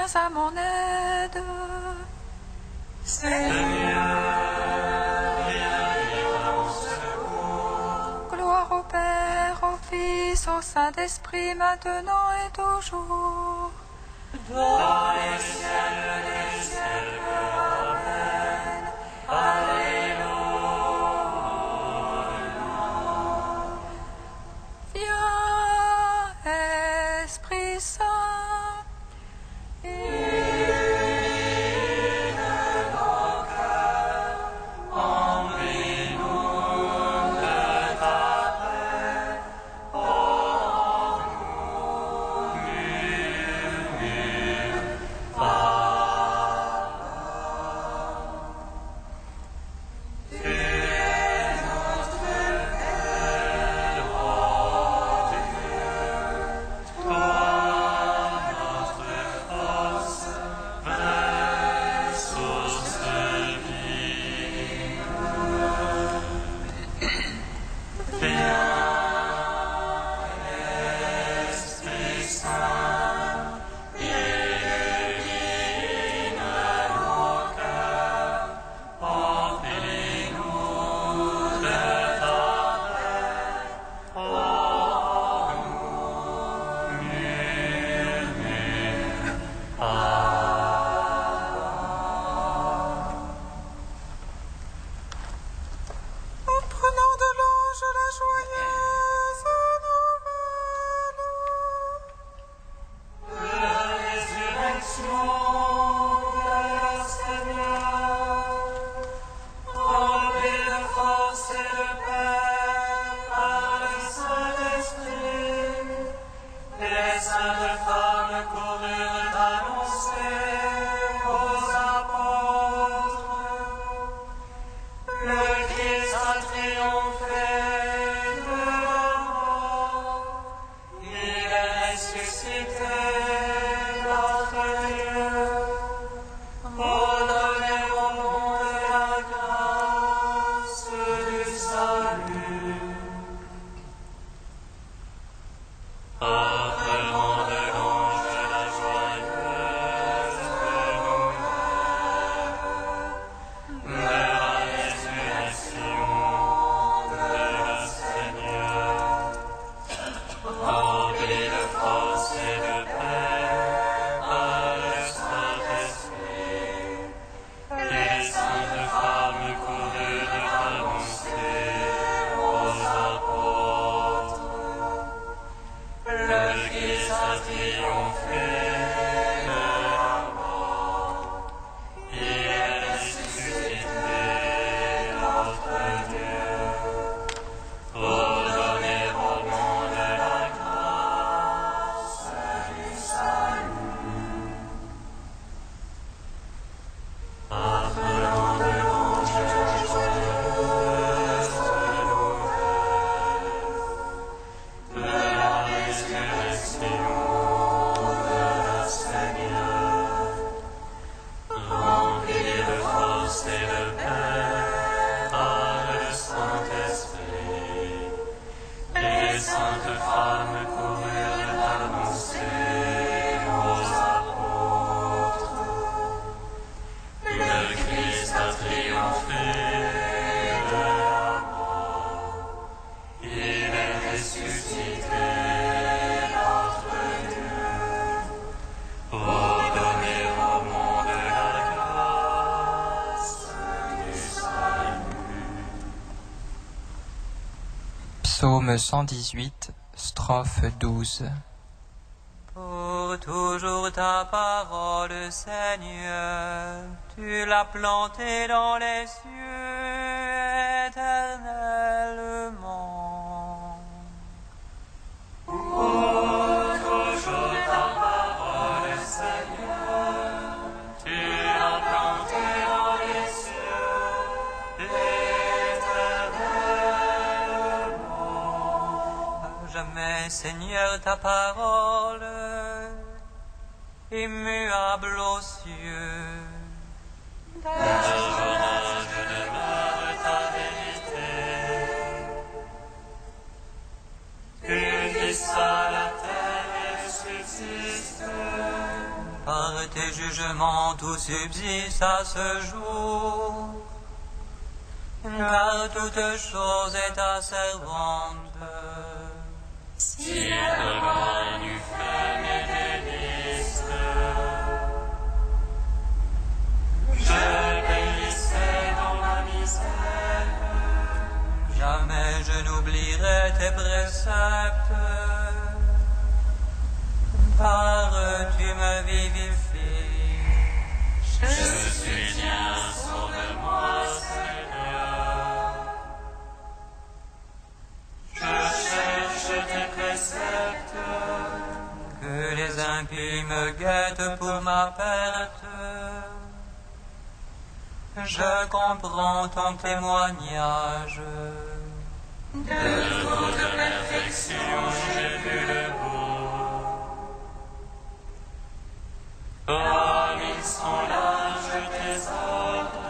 viens à mon aide. Seigneur, viens à mon secours. Gloire au Père, au Fils, au Saint-Esprit, maintenant et toujours. Dans les siècles des siècles. Amen. Alléluia. Viens, Esprit Saint, illumine nos cœurs, remplis-nous de ta paix, rends-nous murmures Tu es notre Père, ô Dieu, toi notre force, vraie source vive. Viens, Esprit Saint, illumine nos cœurs, remplis-nous de ta paix, rends-nous murmures. En prenant de l'ange la joyeuse nouvelle de la résurrection de la Seigneur, remplis de force et de paix par le Saint-Esprit, les saintes femmes coururent annoncer aux apôtres le Christ a triomphé de la mort, il est ressuscité notre Dieu, pour donner au monde la grâce du salut. Apprenons de l'ange la joyeuse nouvelle de la résurrection de la Seigneur, remplis de force et de paix par le Saint-Esprit, les saintes femmes coururent annoncer aux apôtres le Christ a triomphé de la mort, il est ressuscité notre Dieu, pour donner au monde la grâce du salut. Apprenons de l'ange la joyeuse nouvelle de la résurrection de la Seigneur, remplis de force et de paix par le Saint-Esprit, les saintes femmes coururent annoncer aux apôtres le Christ a triomphé de la mort, il est ressuscité notre Dieu, pour donner au monde la grâce du salut. Psaume 118, strophe 12. Pour toujours ta parole, Seigneur, tu l'as plantée dans les cieux éternellement. Pour toujours ta parole, Seigneur, tu l'as plantée dans les cieux éternellement. À jamais, Seigneur, ta parole, immuable aux cieux. D'âge en âge demeure ta vérité. Tu fixas la terre et subsiste. Par tes tout subsiste à ce jour, car toute chose est ta servante. Si elle rend du fait mes délices, je périsserai dans ma misère. Jamais je n'oublierai tes préceptes, car tu me vivifies. Je suis bien, sauve-moi, Seigneur. Je cherche tes préceptes. Que les impies me guettent pour ma perte. Je comprends ton témoignage. De toute perfection, j'ai vu le bout. Comme ils sont larges tes ordres.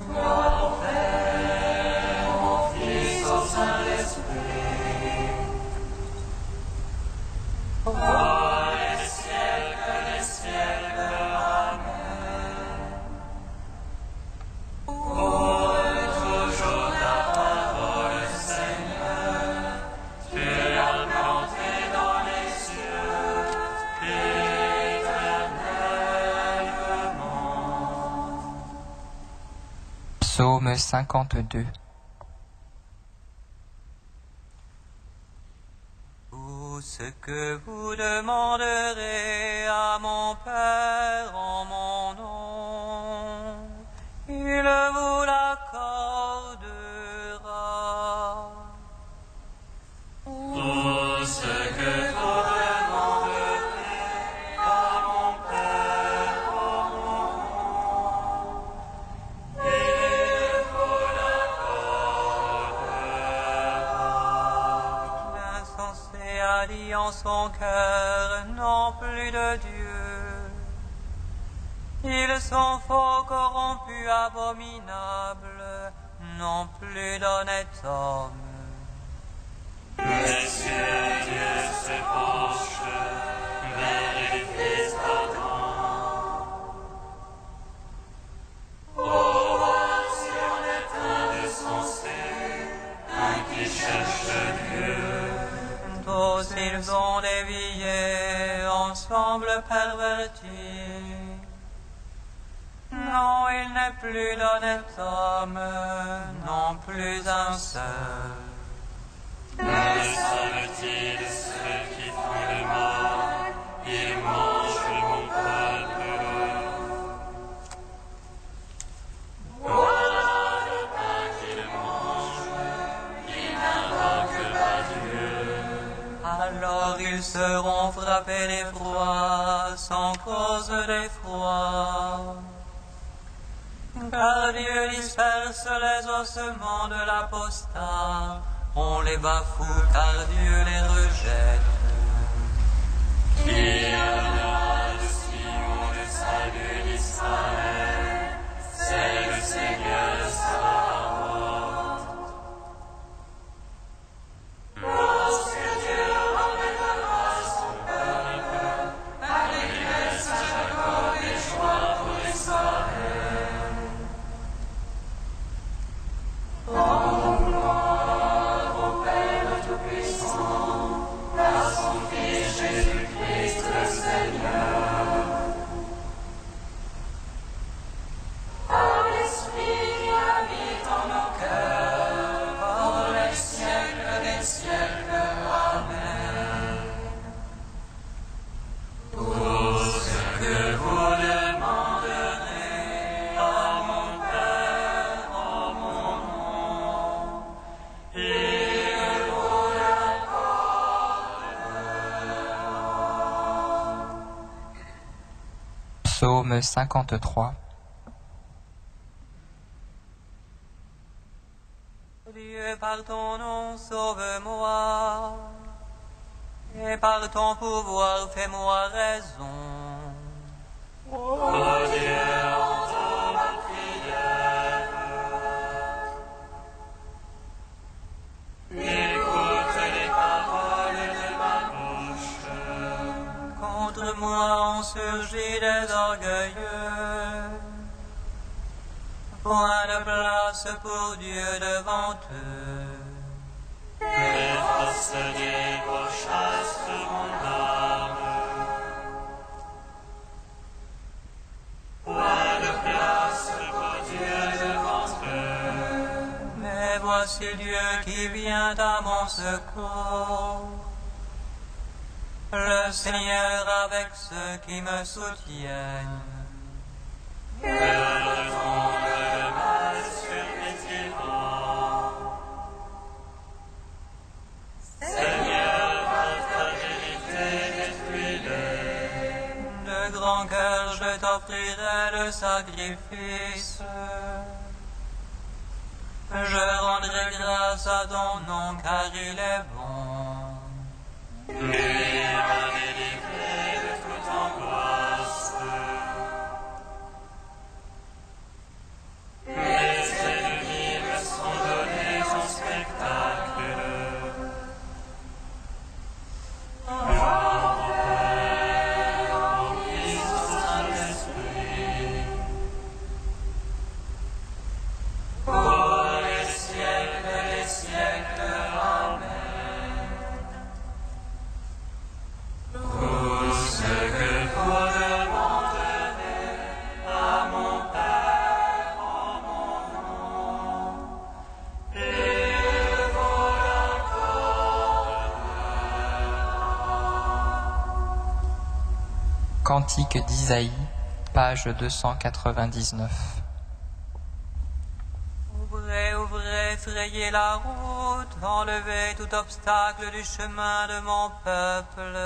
Mon Père, mon Fils, au Saint-Esprit. Oh, les siècles, Amen. Oh, toujours ta parole, Seigneur, tu l'as plantée dans les cieux, éternellement. Psaume 52. Tout ce que vous demanderez à mon Père en mon nom, il vous l'accordera. Tout ce que vous demanderez à mon Père en mon nom, il vous l'accordera. L'insensé a dit en son cœur, non plus de Dieu. Ils sont faux, corrompus, abominables, non plus d'honnête homme. Les cieux, Dieu se penche vers les fils d'Adam. Oh, si on est un insensé, un qui cherche Dieu. Tous ils ont dévié, ensemble pervertis. Non, il n'est plus d'honnête homme, non plus un seul. Ne savent-ils ceux qui font le mal, ils mangent mon peuple. Voilà le pain qu'ils mangent, ils n'invoquent pas Dieu. Alors ils seront frappés d'effroi, sans cause d'effroi. Car Dieu disperse les ossements de l'apostat, on les bafoue car Dieu les rejette. Qui donnera de Sion le salut d'Israël, c'est le Seigneur Sabaoth. Lorsque Dieu ramènera son peuple, allégresse à Jacob et joie pour Israël. Rendons gloire au Père Tout-Puissant, à son Fils Jésus-Christ le Seigneur. À l'Esprit qui habite en nos cœurs, pour les siècles des siècles. Amen. Tout ce que vous demanderez à mon Père en mon nom, il vous l'accordera. Psaume 53. Dieu, par ton nom, sauve-moi, et par ton pouvoir, fais-moi raison. Oh Dieu, entends ma prière. Écoute les paroles de ma bouche. Contre moi ont surgi des orgueilleux. Point de place pour Dieu devant eux. Les forces débauchassent mon âme. Point de place pour Dieu devant eux. Mais voici Dieu qui vient à mon secours. Le Seigneur avec ceux qui me soutiennent. Que retombe le mal sur mes tyrans. Seigneur, votre vérité détruis-les. De grand cœur, je t'offrirai le sacrifice. Je rendrai grâce à ton nom, car il est bon. Lui m'a délivré de toute angoisse. Mes ennemis me sont donnés en spectacle. Mon Père, mon Fils, mon Saint-Esprit, pour les siècles, Amen. Tout ce que vous demanderez à mon Père en mon nom, il vous l'accordera. Cantique d'Isaïe, page 299. Ouvrez, ouvrez, frayez la route, enlevez tout obstacle du chemin de mon peuple.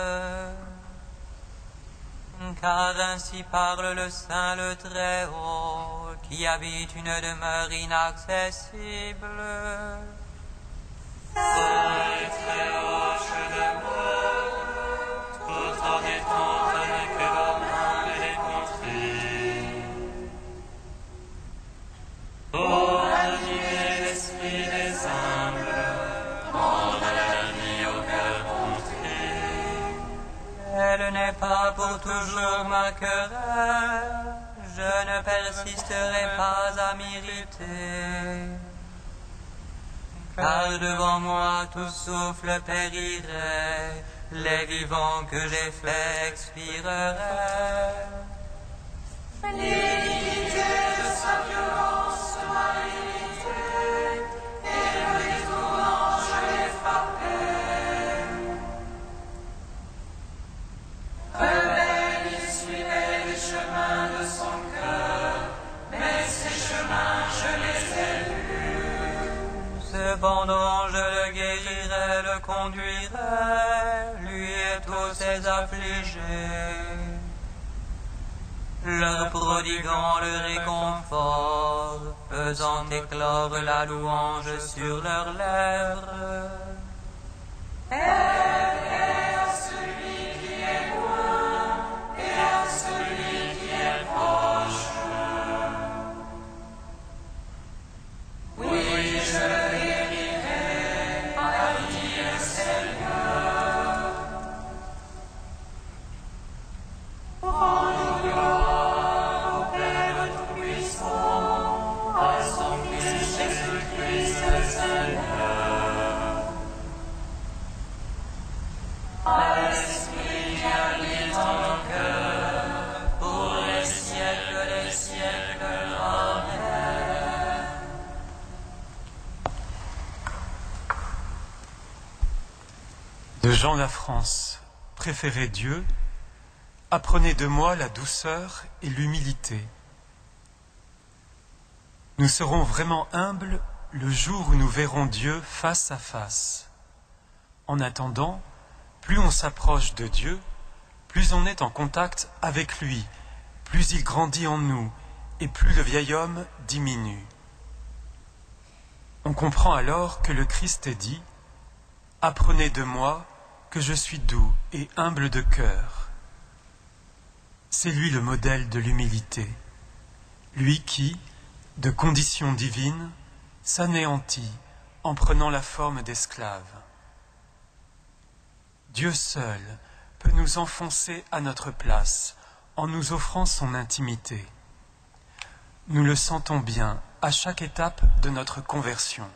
Car ainsi parle le Saint, le Très-Haut, qui habite une demeure inaccessible. Saint et très haut je demeure, tout en étant avec l'homme humble et contrit. Pour animer l'esprit des humbles, rendre la vie au cœur contrit. Elle n'est pas pour toujours ma querelle, je ne persisterai pas à m'irriter. Car devant moi tout souffle périrait, les vivants que j'ai faits expireraient. L'iniquité de sa violence m'a irrité, et le détournant je l'ai frappé. Rebelle, il suivait les chemins de son cœur, mais ses chemins je les ai vus. Cependant je le guérirai, le conduirai, lui et tous ses affligés. Leur prodiguant le réconfort, faisant éclore la louange sur leurs lèvres. À celui qui est loin et à celui qui est proche. Oui, je le guérirai, a dit le Seigneur. Rendons gloire au Père Tout-Puissant, à son Fils Jésus-Christ le Seigneur. À l'Esprit qui habite en nos cœurs, pour les siècles des siècles. Amen. De Jean Lafrance, préférez Dieu, apprenez de moi la douceur et l'humilité. Nous serons vraiment humbles le jour où nous verrons Dieu face à face. En attendant, plus on s'approche de Dieu, plus on est en contact avec lui, plus il grandit en nous et plus le vieil homme diminue. On comprend alors que le Christ dit « Apprenez de moi que je suis doux et humble de cœur ». C'est lui le modèle de l'humilité, lui qui, de condition divine, s'anéantit en prenant la forme d'esclave. Dieu seul peut nous enfoncer à notre place en nous offrant son intimité. Nous le sentons bien à chaque étape de notre conversion.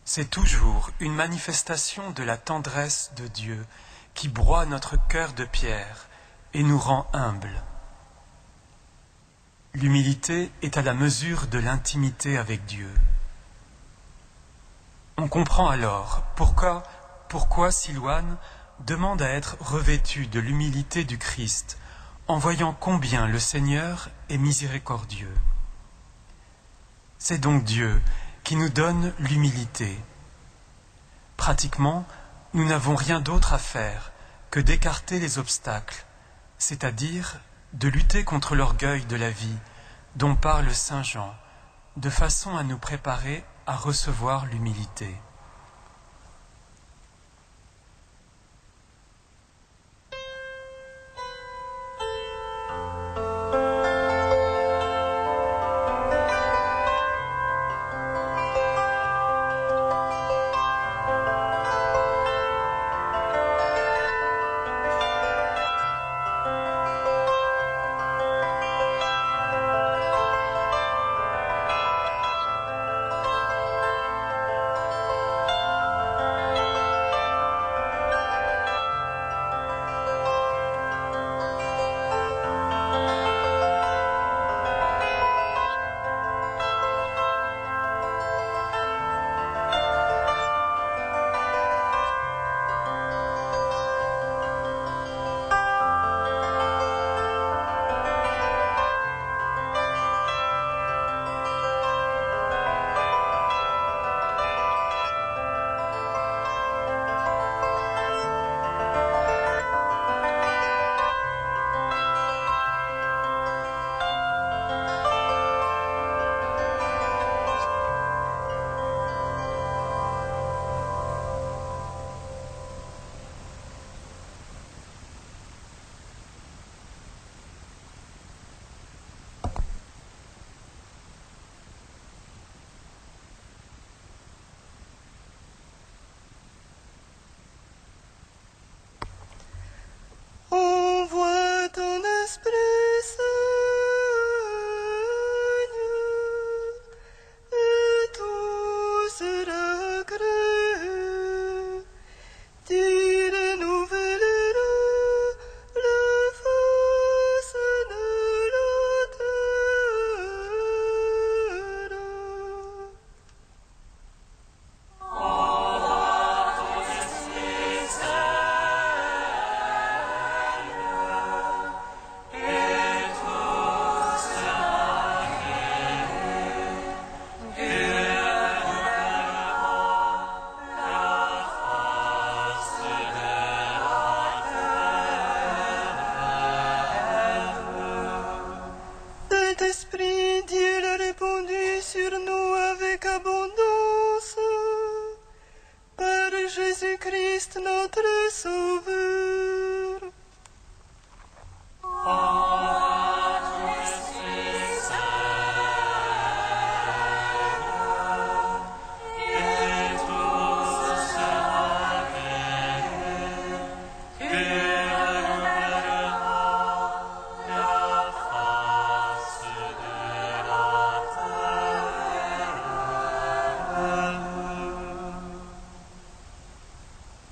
C'est toujours une manifestation de la tendresse de Dieu qui broie notre cœur de pierre et nous rend humbles. L'humilité est à la mesure de l'intimité avec Dieu. On comprend alors pourquoi Silouane demande à être revêtu de l'humilité du Christ en voyant combien le Seigneur est miséricordieux. C'est donc Dieu qui nous donne l'humilité. Pratiquement, nous n'avons rien d'autre à faire que d'écarter les obstacles, c'est-à-dire de lutter contre l'orgueil de la vie dont parle Saint Jean, de façon à nous préparer à recevoir l'humilité.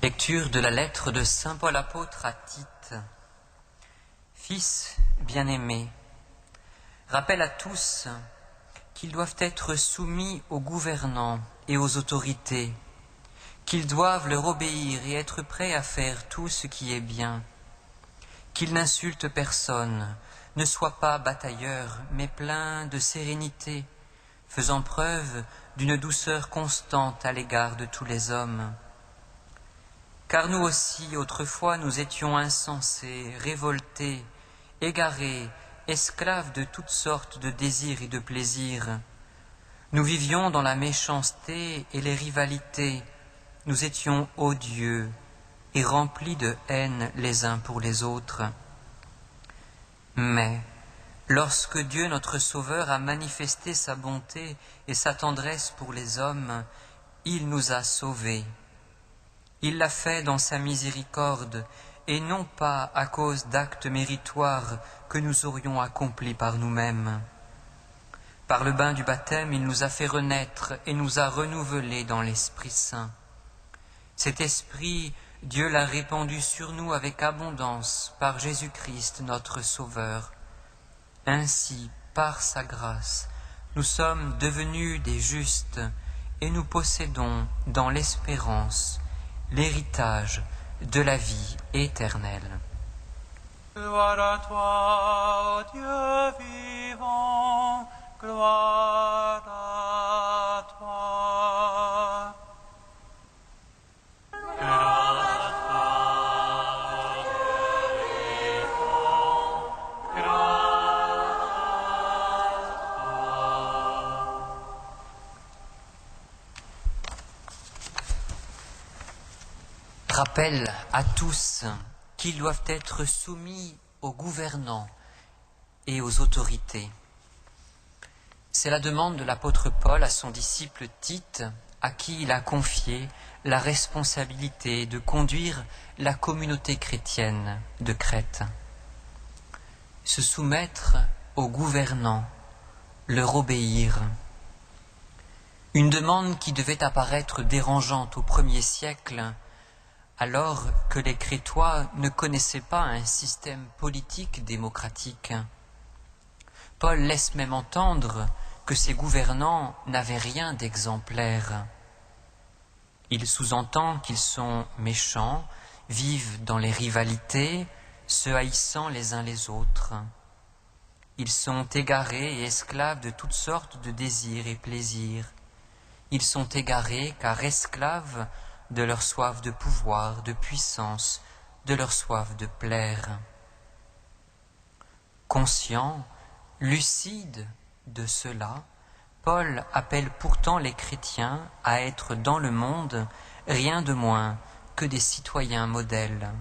Lecture de la lettre de saint Paul apôtre à Tite. Fils bien-aimés, rappelle à tous qu'ils doivent être soumis aux gouvernants et aux autorités, qu'ils doivent leur obéir et être prêts à faire tout ce qui est bien, qu'ils n'insultent personne, ne soient pas batailleurs, mais pleins de sérénité, faisant preuve d'une douceur constante à l'égard de tous les hommes. Car nous aussi, autrefois, nous étions insensés, révoltés, égarés, esclaves de toutes sortes de désirs et de plaisirs. Nous vivions dans la méchanceté et les rivalités. Nous étions odieux et remplis de haine les uns pour les autres. Mais, lorsque Dieu notre Sauveur a manifesté sa bonté et sa tendresse pour les hommes, il nous a sauvés. Il l'a fait dans sa miséricorde et non pas à cause d'actes méritoires que nous aurions accomplis par nous-mêmes. Par le bain du baptême, il nous a fait renaître et nous a renouvelés dans l'Esprit Saint. Cet Esprit, Dieu l'a répandu sur nous avec abondance par Jésus-Christ notre Sauveur. Ainsi, par sa grâce, nous sommes devenus des justes et nous possédons dans l'espérance l'héritage de la vie éternelle. Gloire à toi, ô Dieu vivant, gloire à toi. Gloire à toi, ô Dieu vivant, gloire à toi. Rappel à tous qu'ils doivent être soumis aux gouvernants et aux autorités. C'est la demande de l'apôtre Paul à son disciple Tite, à qui il a confié la responsabilité de conduire la communauté chrétienne de Crète. Se soumettre aux gouvernants, leur obéir. Une demande qui devait apparaître dérangeante au premier siècle, alors que les Crétois ne connaissaient pas un système politique démocratique. Paul laisse même entendre que ces gouvernants n'avaient rien d'exemplaire. Il sous-entend qu'ils sont méchants, vivent dans les rivalités, se haïssant les uns les autres. Ils sont égarés et esclaves de toutes sortes de désirs et plaisirs. Ils sont égarés car esclaves de leur soif de pouvoir, de puissance, de leur soif de plaire. Conscient, lucide de cela, Paul appelle pourtant les chrétiens à être dans le monde rien de moins que des citoyens modèles,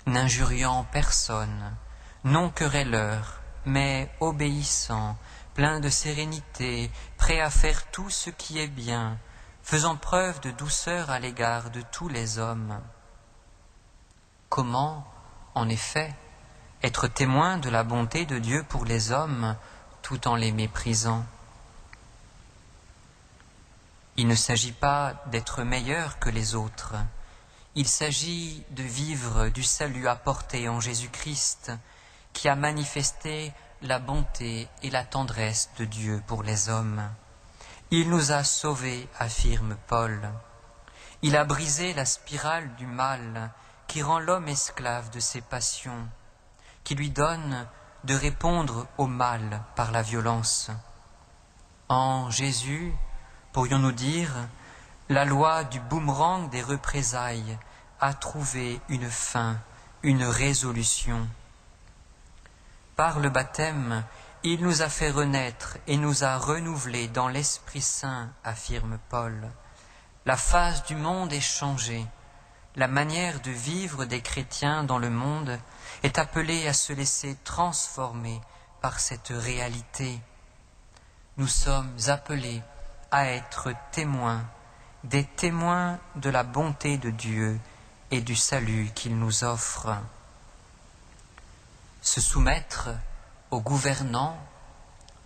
n'injuriant personne, non querelleurs, mais obéissants, pleins de sérénité, prêts à faire tout ce qui est bien, faisant preuve de douceur à l'égard de tous les hommes. Comment, en effet, être témoin de la bonté de Dieu pour les hommes tout en les méprisant? Il ne s'agit pas d'être meilleur que les autres, il s'agit de vivre du salut apporté en Jésus-Christ, qui a manifesté la bonté et la tendresse de Dieu pour les hommes. Il nous a sauvés, affirme Paul. Il a brisé la spirale du mal qui rend l'homme esclave de ses passions, qui lui donne de répondre au mal par la violence. En Jésus, pourrions-nous dire, la loi du boomerang des représailles a trouvé une fin, une résolution. Par le baptême, il nous a fait renaître et nous a renouvelés dans l'Esprit Saint, affirme Paul. La face du monde est changée. La manière de vivre des chrétiens dans le monde est appelée à se laisser transformer par cette réalité. Nous sommes appelés à être témoins, des témoins de la bonté de Dieu et du salut qu'il nous offre. Se soumettre aux gouvernants,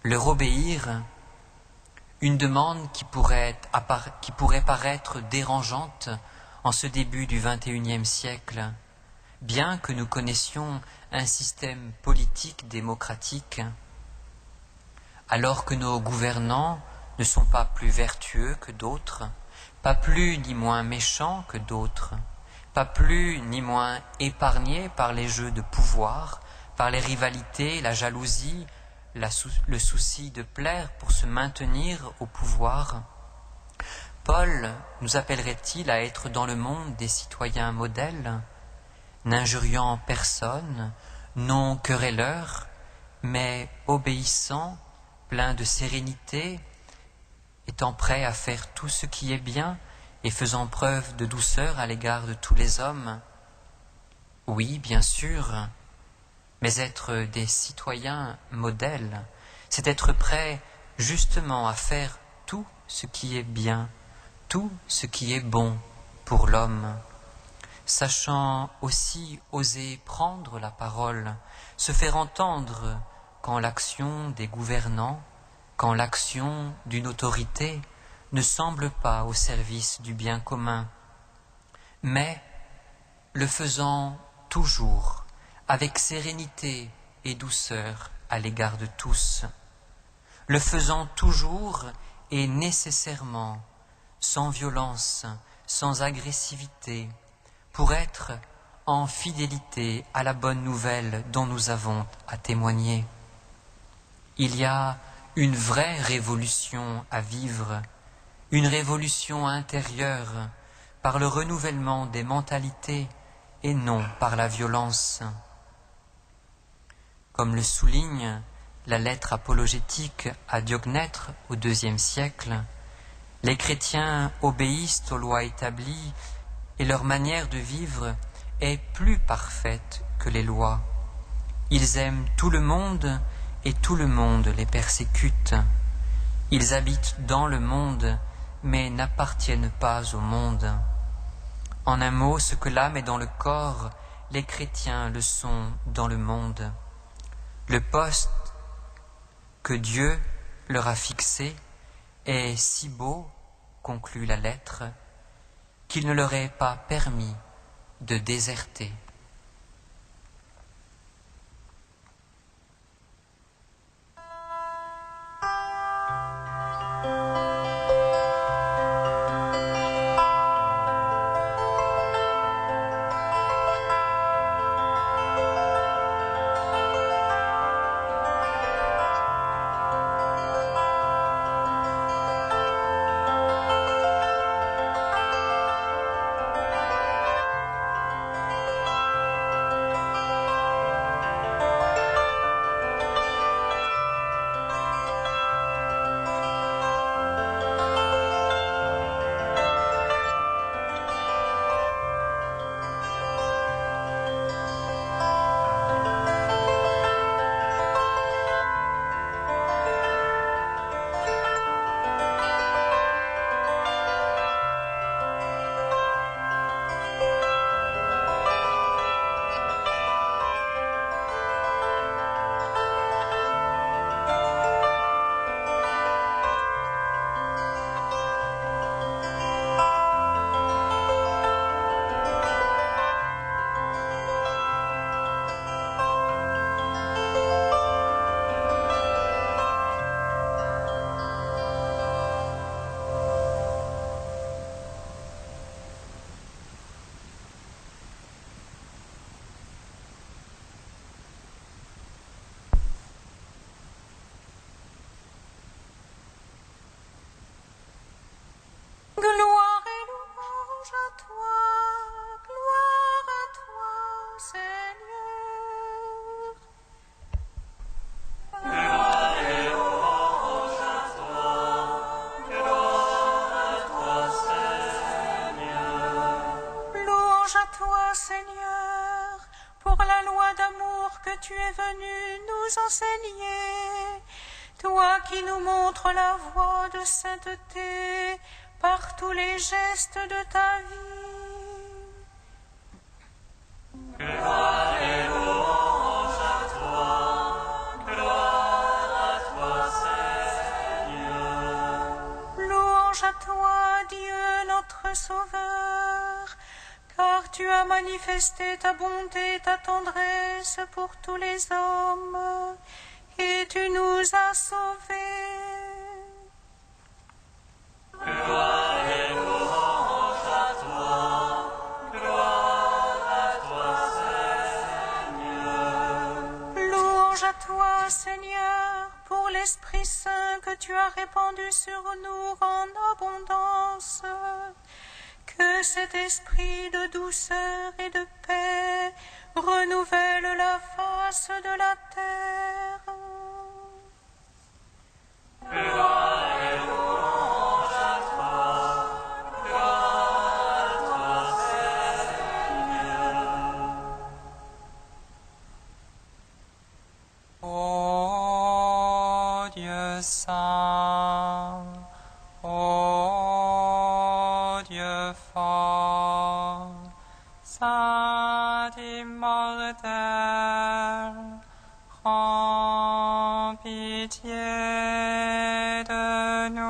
leur obéir, une demande qui pourrait paraître dérangeante en ce début du XXIe siècle, bien que nous connaissions un système politique démocratique, alors que nos gouvernants ne sont pas plus vertueux que d'autres, pas plus ni moins méchants que d'autres, pas plus ni moins épargnés par les jeux de pouvoir, par les rivalités, la jalousie, le souci de plaire pour se maintenir au pouvoir. Paul nous appellerait-il à être dans le monde des citoyens modèles, n'injuriant personne, non querelleurs, mais obéissants, pleins de sérénité, étant prêts à faire tout ce qui est bien et faisant preuve de douceur à l'égard de tous les hommes? Oui, bien sûr, mais être des citoyens modèles, c'est être prêt justement à faire tout ce qui est bien, tout ce qui est bon pour l'homme. sachant aussi oser prendre la parole, se faire entendre quand l'action des gouvernants, quand l'action d'une autorité ne semble pas au service du bien commun, mais le faisant toujours avec sérénité et douceur à l'égard de tous, le faisant toujours et nécessairement sans violence, sans agressivité, pour être en fidélité à la bonne nouvelle dont nous avons à témoigner. Il y a une vraie révolution à vivre, une révolution intérieure par le renouvellement des mentalités et non par la violence. Comme le souligne la lettre apologétique à Diognètre au IIe siècle, les chrétiens obéissent aux lois établies et leur manière de vivre est plus parfaite que les lois. Ils aiment tout le monde et tout le monde les persécute. Ils habitent dans le monde mais n'appartiennent pas au monde. En un mot, ce que l'âme est dans le corps, les chrétiens le sont dans le monde. Le poste que Dieu leur a fixé est si beau, conclut la lettre, qu'il ne leur est pas permis de déserter. Gloire et louange à toi, gloire à toi, Seigneur. Gloire et louange à toi, gloire à toi, Seigneur. Louange à toi, Seigneur, pour la loi d'amour que tu es venu nous enseigner, toi qui nous montres la voie de sainteté par tous les gestes de ta vie. Gloire et louange à toi, gloire à toi, Seigneur. Louange à toi, Dieu notre Sauveur, car tu as manifesté ta bonté et ta tendresse pour tous les hommes, et tu nous as sauvés. Gloire et louange à toi, gloire à toi, Seigneur. Louange à toi, Seigneur, pour l'Esprit Saint que tu as répandu sur nous en abondance. Que cet esprit de douceur et de paix renouvelle la face de la terre. Gloire et louange à toi, gloire à toi, Seigneur. Ô Dieu saint, ô Dieu fort, saint prends pitié de nous.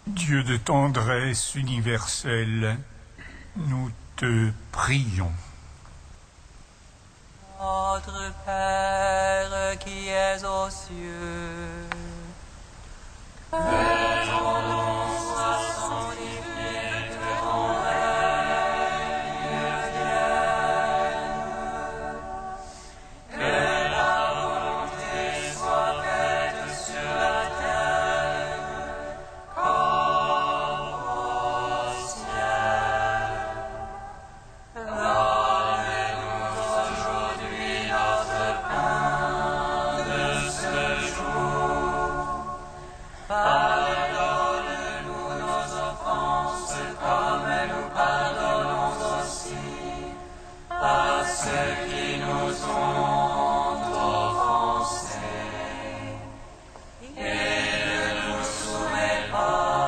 Dieu de tendresse universelle, nous te prions. Notre Père qui es aux cieux, que ton nom soit sanctifié, que ton règne vienne, que la volonté soit faite sur la terre comme au ciel. Donne-nous aujourd'hui notre pain de ce jour. Pardonne-nous nos offenses comme nous pardonnons aussi à ceux qui nous ont offensés. Et ne nous soumets pas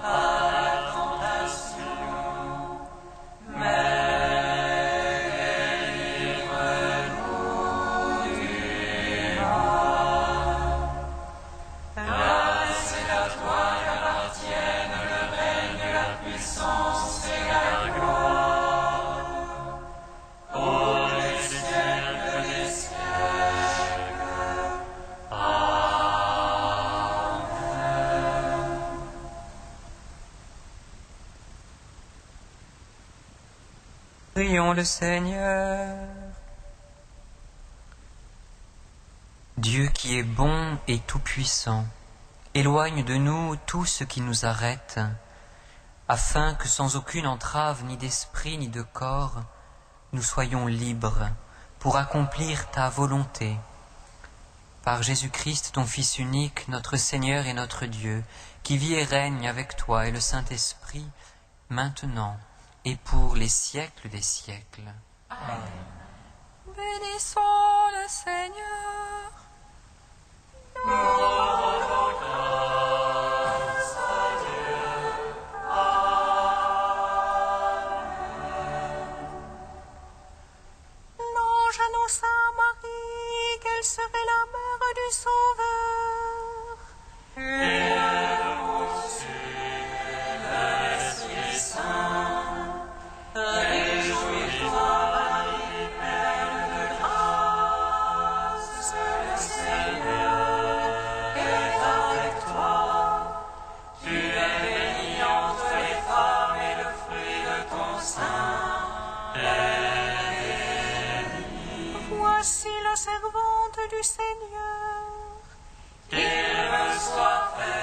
à la tentation, mais délivre-nous du mal. Car c'est à toi qu'appartiennent le règne, la puissance et la gloire, pour les siècles des siècles. Amen. Prions le Seigneur. Dieu qui est bon et tout-puissant, éloigne de nous tout ce qui nous arrête, afin que sans aucune entrave ni d'esprit ni de corps, nous soyons libres pour accomplir ta volonté. Par Jésus-Christ, ton Fils unique, notre Seigneur et notre Dieu, qui vit et règne avec toi et le Saint-Esprit, maintenant et pour les siècles des siècles. Bénissons le Seigneur. L'ange annonça à Marie qu'elle serait la mère du Sauveur. Et elle reçut de l'Esprit Saint. Réjouis-toi, Marie, pleine de grâce, le Seigneur est avec toi. Tu es bénie entre les femmes et le fruit de ton sein est béni. Voici la servante du Seigneur. Qu'il me soit fait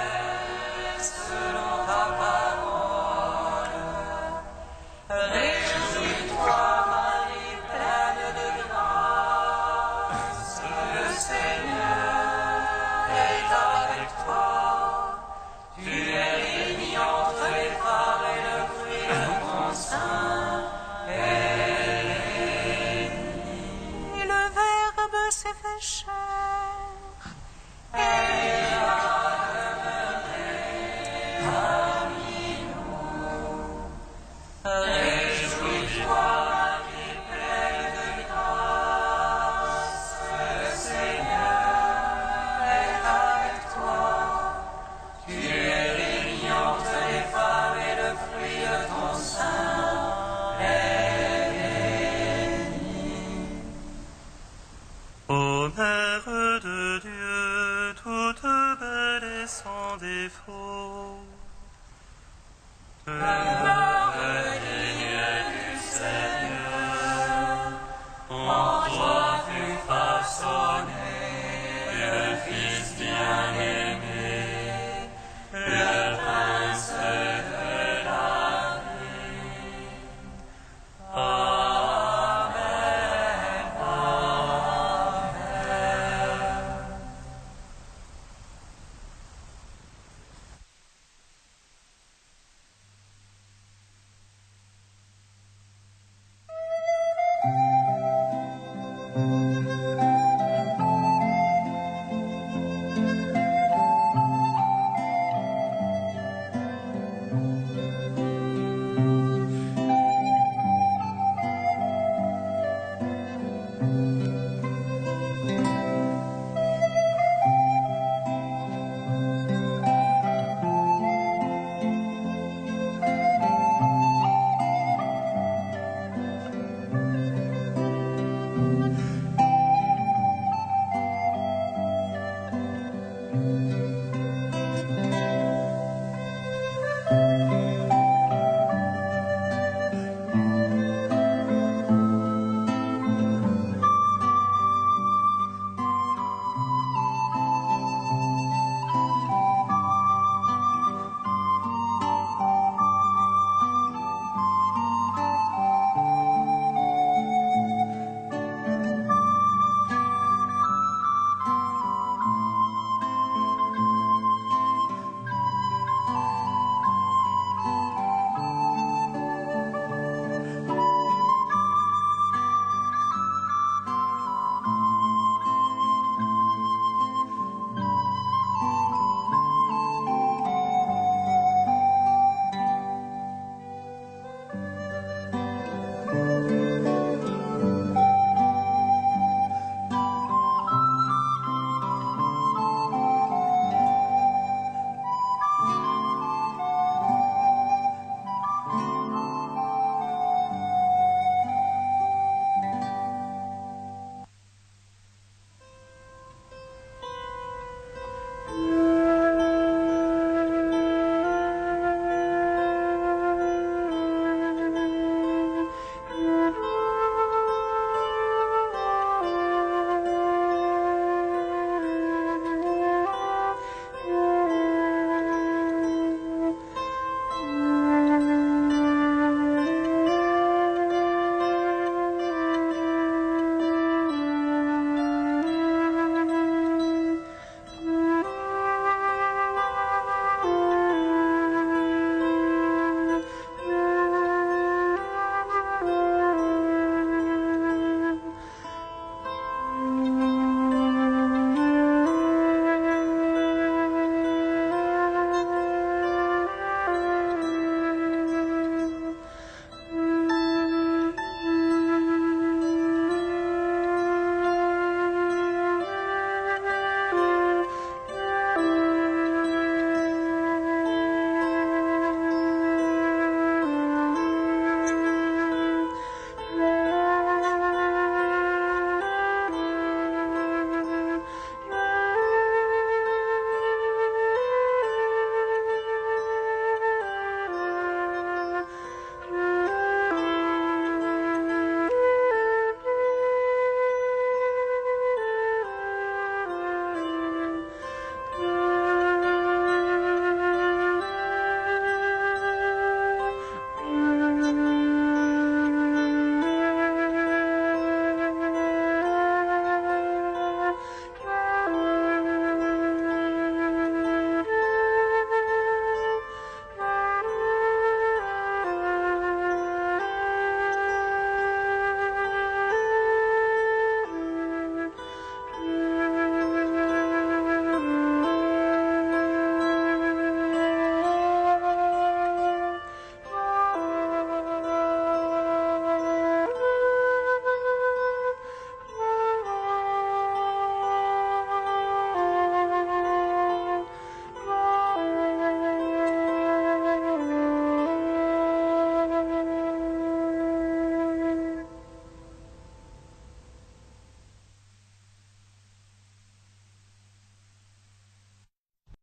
défaut. De